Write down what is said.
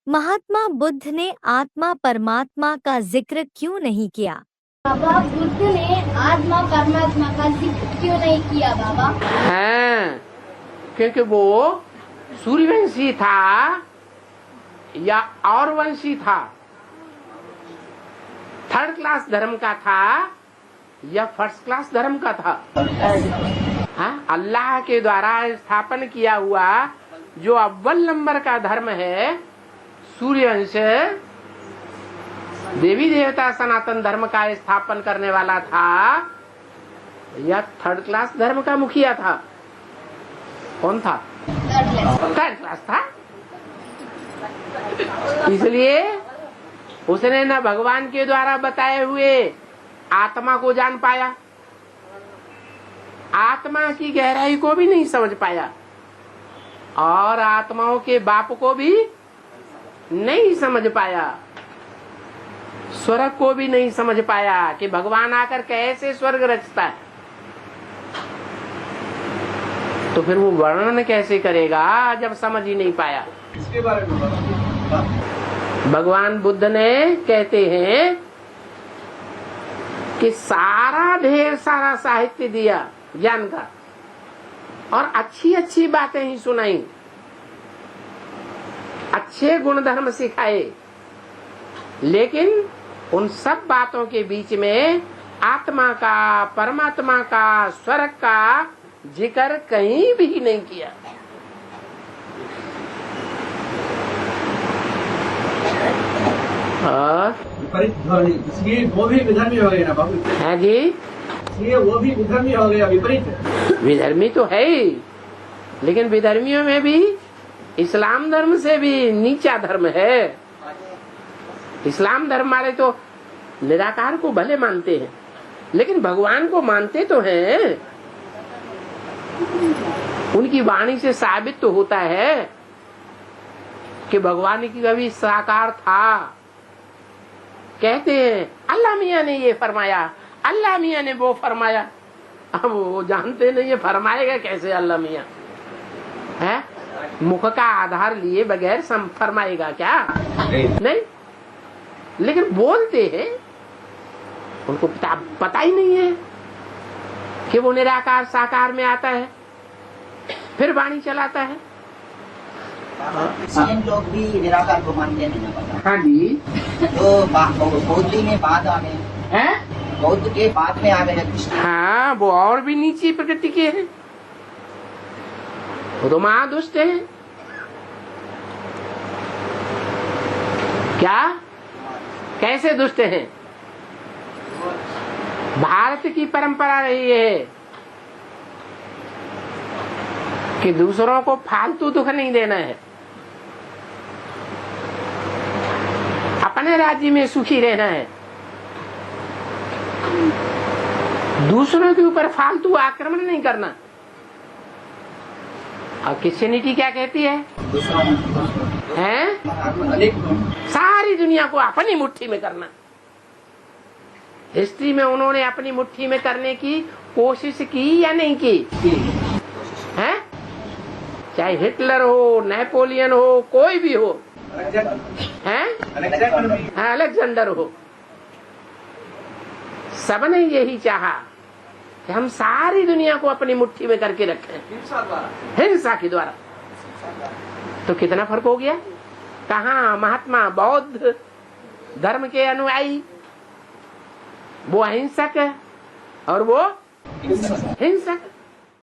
महात्मा बुद्ध ने आत्मा परमात्मा का जिक्र क्यों नहीं किया? बाबा, बुद्ध ने आत्मा परमात्मा का जिक्र क्यों नहीं किया बाबा? हाँ, क्योंकि वो सूर्यवंशी था या और वंशी था, थर्ड क्लास धर्म का था या फर्स्ट क्लास धर्म का था। हाँ, अल्लाह के द्वारा स्थापन किया हुआ जो अव्वल नंबर का धर्म है, सूर्यवंश, देवी देवता सनातन धर्म का स्थापन करने वाला था या थर्ड क्लास धर्म का मुखिया था? कौन था? थर्ड क्लास था। इसलिए उसने न भगवान के द्वारा बताए हुए आत्मा को जान पाया, आत्मा की गहराई को भी नहीं समझ पाया, और आत्माओं के बाप को भी नहीं समझ पाया, स्वर्ग को भी नहीं समझ पाया कि भगवान आकर कैसे स्वर्ग रचता है। तो फिर वो वर्णन कैसे करेगा जब समझ ही नहीं पाया। इसके बारे में भगवान बुद्ध ने कहते हैं कि सारा ढेर सारा साहित्य दिया ज्ञान का और अच्छी अच्छी बातें ही सुनाई, अच्छे गुण धर्म सिखाए, लेकिन उन सब बातों के बीच में आत्मा का, परमात्मा का, स्वर्ग का जिक्र कहीं भी नहीं किया। इसलिए वो भी विधर्मी हो गए ना बाबू। है जी, इसलिए वो भी विधर्मी हो गया, विपरीत। विधर्मी तो है ही, लेकिन विधर्मियों में भी इस्लाम धर्म से भी नीचा धर्म है। इस्लाम धर्म वाले तो निराकार को भले मानते हैं, लेकिन भगवान को मानते तो हैं। उनकी वाणी से साबित तो होता है कि भगवान की कभी साकार था। कहते हैं अल्लाह मियाँ ने ये फरमाया, अल्लाह मियाँ ने वो फरमाया। अब वो जानते नहीं ये फरमाएगा कैसे अल्लाह मियाँ है? मुख का आधार लिए बगैर फरमाएगा क्या? नहीं, लेकिन बोलते हैं। उनको पता ही नहीं है कि वो निराकार साकार में आता है, फिर वाणी चलाता है। मुस्लिम लोग भी निराकार को मानते हैं ना? हाँ जी, तो बौद्ध में बाद आ गए है? बौद्ध के बाद में आ गए कृष्ण। हाँ, वो और भी नीची प्रकृति के हैं, वो तो महादुष्ट है। क्या? कैसे दुष्ट हैं? भारत की परंपरा रही है कि दूसरों को फालतू दुख नहीं देना है, अपने राज्य में सुखी रहना है, दूसरों के ऊपर फालतू आक्रमण नहीं करना। और क्रिश्चियनिटी क्या कहती है? सारी दुनिया को अपनी मुट्ठी में करना। हिस्ट्री में उन्होंने अपनी मुट्ठी में करने की कोशिश की या नहीं की? हैं? चाहे हिटलर हो, नेपोलियन हो, कोई भी हो, हैं? अलेक्जेंडर हो, सबने यही चाहा कि हम सारी दुनिया को अपनी मुट्ठी में करके रखें, हिंसा के द्वारा। तो कितना फर्क हो गया? कहाँ महात्मा बौद्ध धर्म के अनुयायी, वो अहिंसक और वो हिंसक।